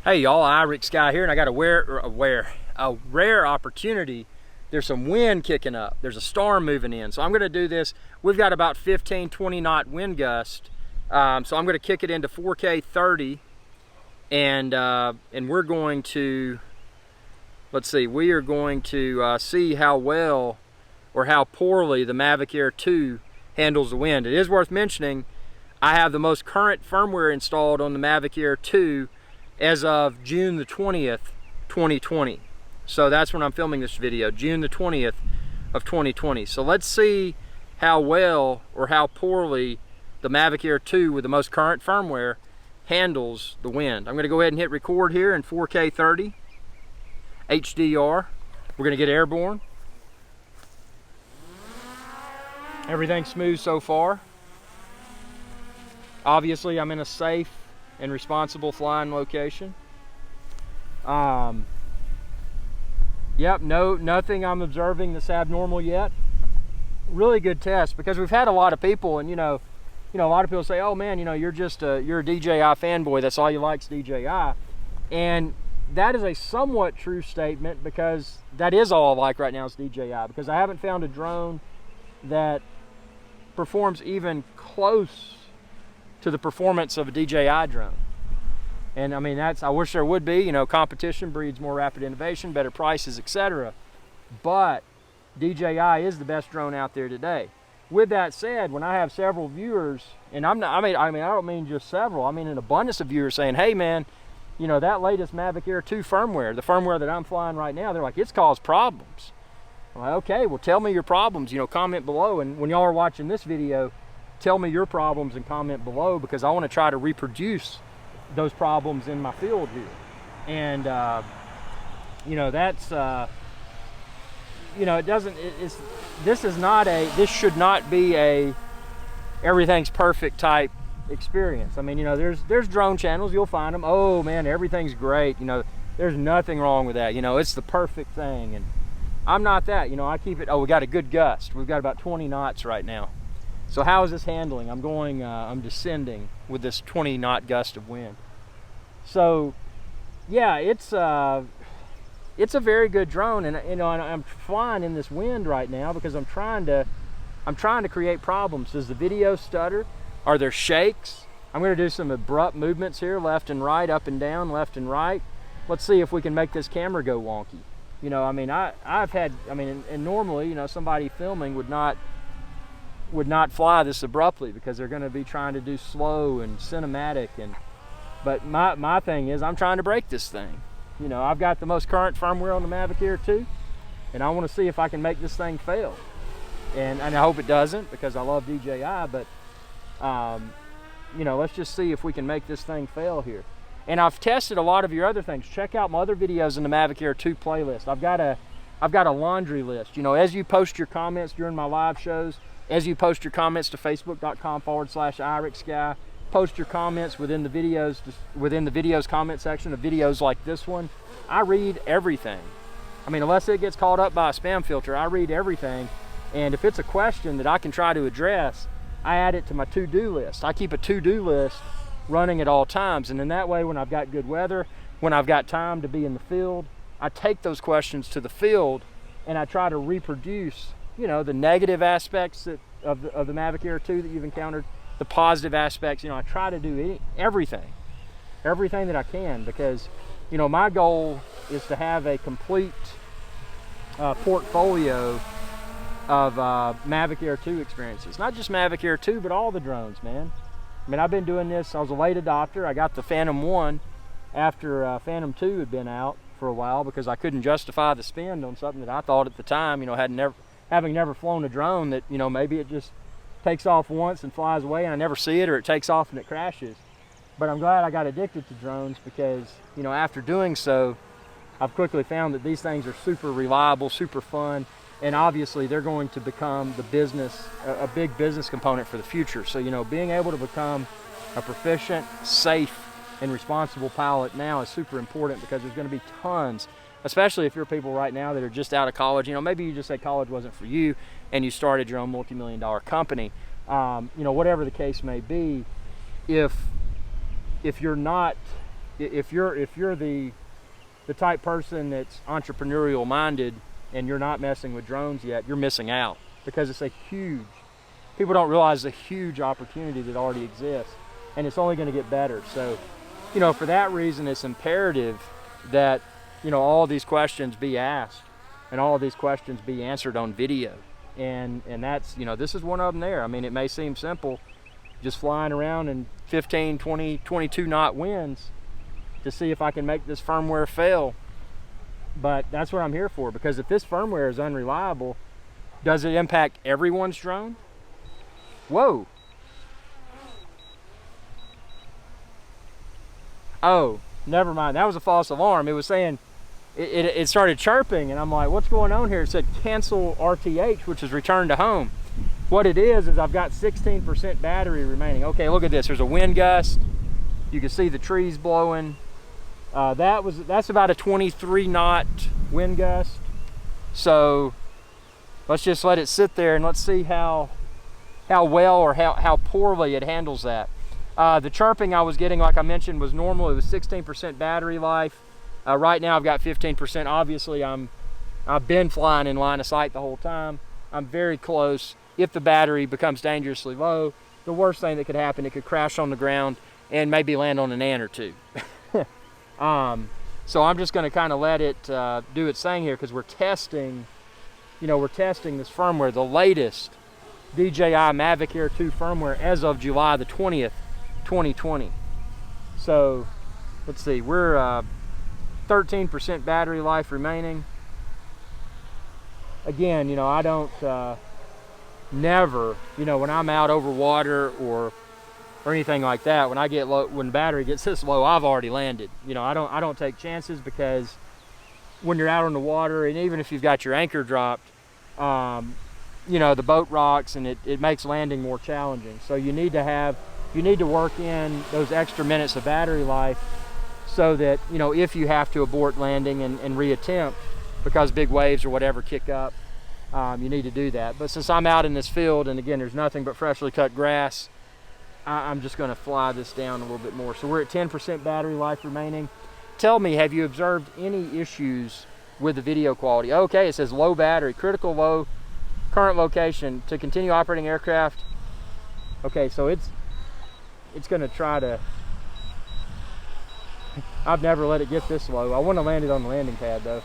Hey y'all, Irix Guy here, and I got a rare opportunity. There's some wind kicking up. There's a storm moving in. So I'm gonna do this. We've got about 15, 20 knot wind gust. So I'm gonna kick it into 4K 30 and we're going to, let's see, we are going to see how well or how poorly the Mavic Air 2 handles the wind. It is worth mentioning, I have the most current firmware installed on the Mavic Air 2 as of June the 20th, 2020. So that's when I'm filming this video, June the 20th of 2020. So let's see how well or how poorly the Mavic Air 2 with the most current firmware handles the wind. I'm gonna go ahead and hit record here in 4K 30, HDR. We're gonna get airborne. Everything's smooth so far. Obviously, I'm in a safe and responsible flying location. Yep, nothing I'm observing that's abnormal yet. Really good test, because we've had a lot of people, and you know, a lot of people say, "Oh man, you're just you're a DJI fanboy. That's all you like's DJI," and that is a somewhat true statement, because that is all I like right now is DJI. Because I haven't found a drone that performs even close to the performance of a DJI drone. And I mean, I wish there would be, competition breeds more rapid innovation, better prices, etc. But DJI is the best drone out there today. With that said, when I have several viewers, and I don't mean just several, I mean an abundance of viewers saying, "Hey man, that latest Mavic Air 2 firmware, the firmware that I'm flying right now," they're like, "It's caused problems." I'm like, okay, well tell me your problems, comment below. And when y'all are watching this video, tell me your problems and comment below, because I want to try to reproduce those problems in my field here. And that's this should not be a everything's perfect type experience. I mean, there's drone channels, you'll find them, "Oh man, everything's great, there's nothing wrong with that, it's the perfect thing." And I'm not that. I keep it, we got a good gust, we've got about 20 knots right now. So how is this handling? I'm descending with this 20 knot gust of wind. So yeah, it's a very good drone, and I'm flying in this wind right now because I'm trying to create problems. Does the video stutter? Are there shakes? I'm going to do some abrupt movements here, left and right, up and down, left and right. Let's see if we can make this camera go wonky. And normally, somebody filming would not fly this abruptly, because they're going to be trying to do slow and cinematic. But my thing is, I'm trying to break this thing. I've got the most current firmware on the Mavic Air 2, and I want to see if I can make this thing fail. And I hope it doesn't, because I love DJI. But let's just see if we can make this thing fail here. And I've tested a lot of your other things. Check out my other videos in the Mavic Air 2 playlist. I've got a laundry list. As you post your comments during my live shows, as you post your comments to facebook.com/IrixGuy, post your comments within the videos comment section of videos like this one. I read everything. Unless it gets caught up by a spam filter, I read everything. And if it's a question that I can try to address, I add it to my to-do list. I keep a to-do list running at all times. And in that way, when I've got good weather, when I've got time to be in the field, I take those questions to the field and I try to reproduce the negative aspects of the Mavic Air 2 that you've encountered, the positive aspects. I try to do everything that I can, because my goal is to have a complete portfolio of Mavic Air 2 experiences. Not just Mavic Air 2, but all the drones, man. I've been doing this. I was a late adopter. I got the Phantom 1 after Phantom 2 had been out for a while, because I couldn't justify the spend on something that I thought at the time, having never flown a drone, that maybe it just takes off once and flies away and I never see it, or it takes off and it crashes. But I'm glad I got addicted to drones, because after doing so, I've quickly found that these things are super reliable, super fun, and obviously they're going to become a big business component for the future. So being able to become a proficient, safe, and responsible pilot now is super important, because there's going to be tons, especially if you're people right now that are just out of college. Maybe you just say college wasn't for you and you started your own multi-million-dollar company. Whatever the case may be, if you're not if you're the type person that's entrepreneurial minded and you're not messing with drones yet, you're missing out, because it's a huge, people don't realize the huge opportunity that already exists, and it's only going to get better. So, you know, for that reason, it's imperative that, you know, all of these questions be asked and all of these questions be answered on video. And that's, you know, this is one of them there. I mean, it may seem simple, just flying around in 15, 20, 22 knot winds to see if I can make this firmware fail. But that's what I'm here for, because if this firmware is unreliable, does it impact everyone's drone? Whoa. Oh, never mind. That was a false alarm. It was saying, it started chirping, and I'm like, what's going on here? It said cancel RTH, which is return to home. What it is I've got 16% battery remaining. Okay, look at this. There's a wind gust. You can see the trees blowing. That's about a 23 knot wind gust. So let's just let it sit there and let's see how well or how poorly it handles that. The chirping I was getting, like I mentioned, was normal. It was 16% battery life. Right now I've got 15%. Obviously I've been flying in line of sight the whole time. I'm very close. If the battery becomes dangerously low, the worst thing that could happen, it could crash on the ground and maybe land on an ant or two. So I'm just going to kind of let it do its thing here, because we're testing, you know, we're testing this firmware, the latest DJI Mavic Air 2 firmware as of July the 20th, 2020. So let's see, we're 13% battery life remaining. Again, you know, I don't never, you know, when I'm out over water or anything like that, when I get low, when battery gets this low, I've already landed. You know, I don't take chances, because when you're out on the water, and even if you've got your anchor dropped, you know, the boat rocks, and it makes landing more challenging. So you need to work in those extra minutes of battery life, so that, you know, if you have to abort landing and reattempt because big waves or whatever kick up, you need to do that. But since I'm out in this field, and again, there's nothing but freshly cut grass, I'm just going to fly this down a little bit more. So we're at 10% battery life remaining. Tell me, have you observed any issues with the video quality? Okay, it says low battery, critical low, current location, to continue operating aircraft. Okay, so it's going to try to, I've never let it get this low. I want to land it on the landing pad though.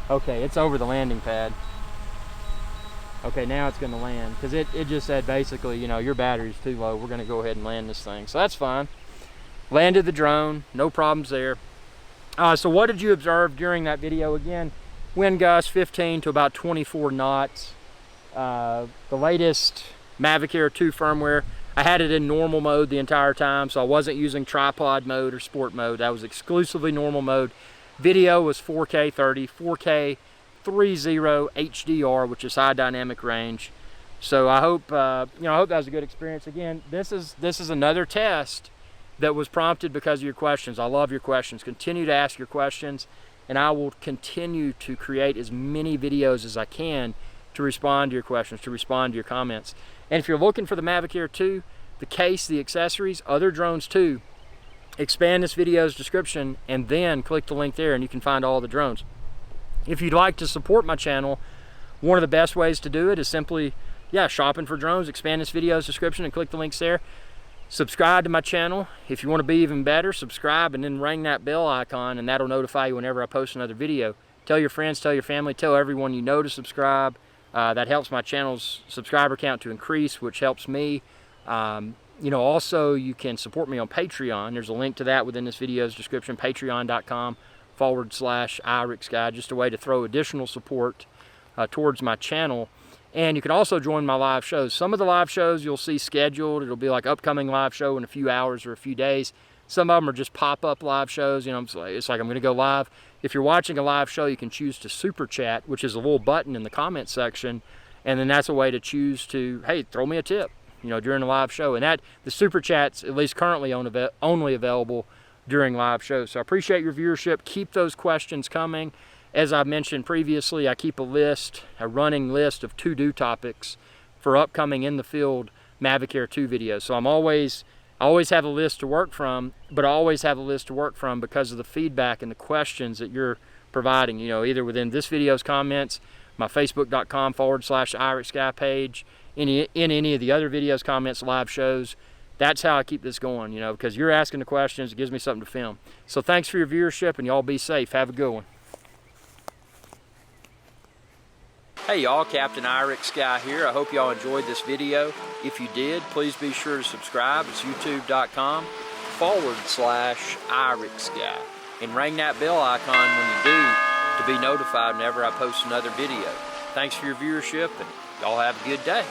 Okay, it's over the landing pad. Okay, now it's going to land, because it just said basically, you know, your battery's too low. We're going to go ahead and land this thing. So that's fine. Landed the drone, no problems there. So what did you observe during that video? Again, wind gust 15 to about 24 knots. The latest Mavic Air 2 firmware, I had it in normal mode the entire time, so I wasn't using tripod mode or sport mode. That was exclusively normal mode. Video was 4K 30, 4K 30 HDR, which is high dynamic range. So I hope you know, I hope that was a good experience. Again, this is another test that was prompted because of your questions. I love your questions. Continue to ask your questions, and I will continue to create as many videos as I can to respond to your questions, to respond to your comments. And if you're looking for the Mavic Air 2, the case, the accessories, other drones too, expand this video's description and then click the link there and you can find all the drones. If you'd like to support my channel, one of the best ways to do it is simply, shopping for drones. Expand this video's description and click the links there. Subscribe to my channel. If you want to be even better, subscribe and then ring that bell icon, and that'll notify you whenever I post another video. Tell your friends, tell your family, tell everyone you know to subscribe. That helps my channel's subscriber count to increase, which helps me. You know, also you can support me on Patreon. There's a link to that within this video's description, patreon.com/IRixGuy, just a way to throw additional support towards my channel. And you can also join my live shows. Some of the live shows you'll see scheduled. It'll be like upcoming live show in a few hours or a few days. Some of them are just pop-up live shows. You know, it's like I'm going to go live. If you're watching a live show, you can choose to super chat, which is a little button in the comment section. And then that's a way to choose to, hey, throw me a tip, you know, during a live show. And that the super chats, at least currently, only available during live shows. So I appreciate your viewership. Keep those questions coming. As I mentioned previously, I keep a running list of to-do topics for upcoming in the field Mavic Air 2 videos. So I'm always I always have a list to work from, but I always have a list to work from because of the feedback and the questions that you're providing, you know, either within this video's comments, my facebook.com/IrixGuy page, in any of the other videos, comments, live shows. That's how I keep this going, you know, because you're asking the questions, it gives me something to film. So thanks for your viewership, and y'all be safe. Have a good one. Hey y'all, Captain IrixGuy here. I hope y'all enjoyed this video. If you did, please be sure to subscribe. It's youtube.com/IrixGuy. And ring that bell icon when you do to be notified whenever I post another video. Thanks for your viewership, and y'all have a good day.